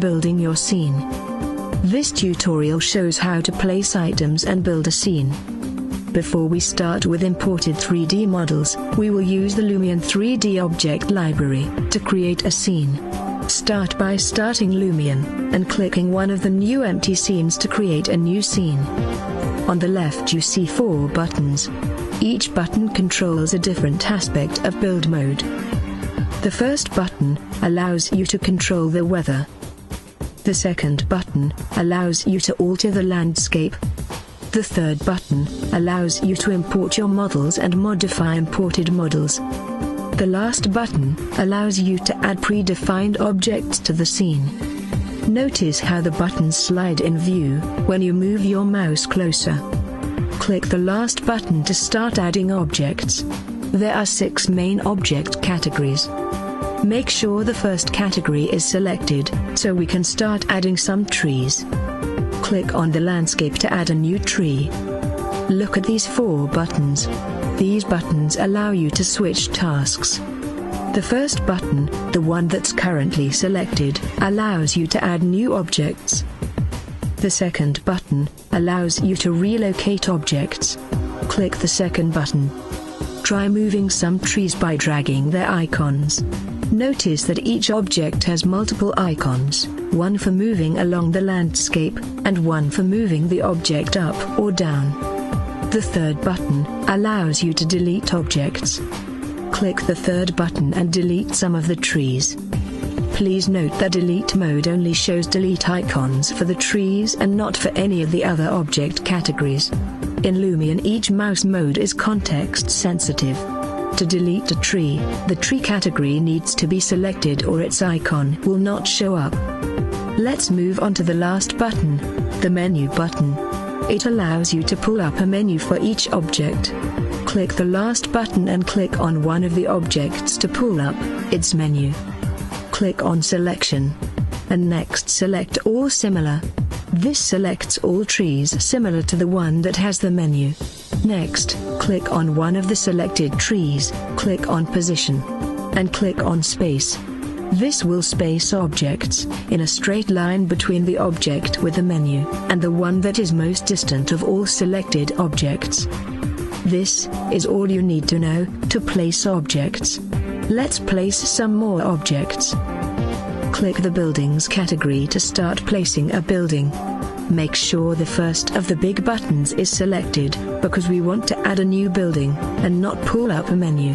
building your scene. This tutorial shows how to place items and build a scene. Before we start with imported 3D models, we will use the Lumion 3D object library to create a scene. Start by starting Lumion and clicking one of the new empty scenes to create a new scene. On the left you see 4 buttons. Each button controls a different aspect of build mode. The first button allows you to control the weather. The second button allows you to alter the landscape. The third button allows you to import your models and modify imported models. The last button allows you to add predefined objects to the scene. Notice how the buttons slide in view when you move your mouse closer. Click the last button to start adding objects. There are 6 main object categories. Make sure the first category is selected, so we can start adding some trees. Click on the landscape to add a new tree. Look at these 4 buttons. These buttons allow you to switch tasks. The first button, the one that's currently selected, allows you to add new objects. The second button allows you to relocate objects. Click the second button. Try moving some trees by dragging their icons. Notice that each object has multiple icons, one for moving along the landscape, and one for moving the object up or down. The third button allows you to delete objects. Click the third button and delete some of the trees. Please note that delete mode only shows delete icons for the trees and not for any of the other object categories. In Lumion, each mouse mode is context sensitive. To delete a tree, the tree category needs to be selected or its icon will not show up. Let's move on to the last button, the menu button. It allows you to pull up a menu for each object. Click the last button and click on one of the objects to pull up its menu. Click on Selection. And next select All Similar. This selects all trees similar to the one that has the menu. Next, click on one of the selected trees, click on Position, and click on Space. This will space objects in a straight line between the object with the menu and the one that is most distant of all selected objects. This is all you need to know to place objects. Let's place some more objects. Click the Buildings category to start placing a building. Make sure the first of the big buttons is selected, because we want to add a new building, and not pull up a menu.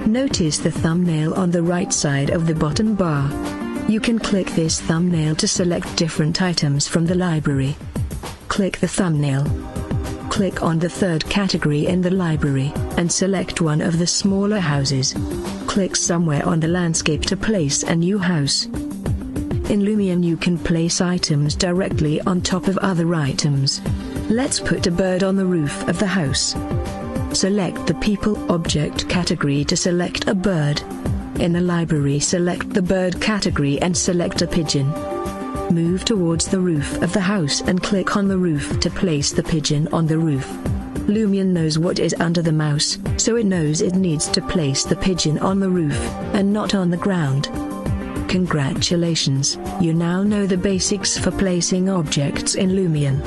Notice the thumbnail on the right side of the bottom bar. You can click this thumbnail to select different items from the library. Click the thumbnail. Click on the third category in the library, and select one of the smaller houses. Click somewhere on the landscape to place a new house. In Lumion you can place items directly on top of other items. Let's put a bird on the roof of the house. Select the People object category to select a bird. In the library select the bird category and select a pigeon. Move towards the roof of the house and click on the roof to place the pigeon on the roof. Lumion knows what is under the mouse, so it knows it needs to place the pigeon on the roof, and not on the ground. Congratulations, you now know the basics for placing objects in Lumion.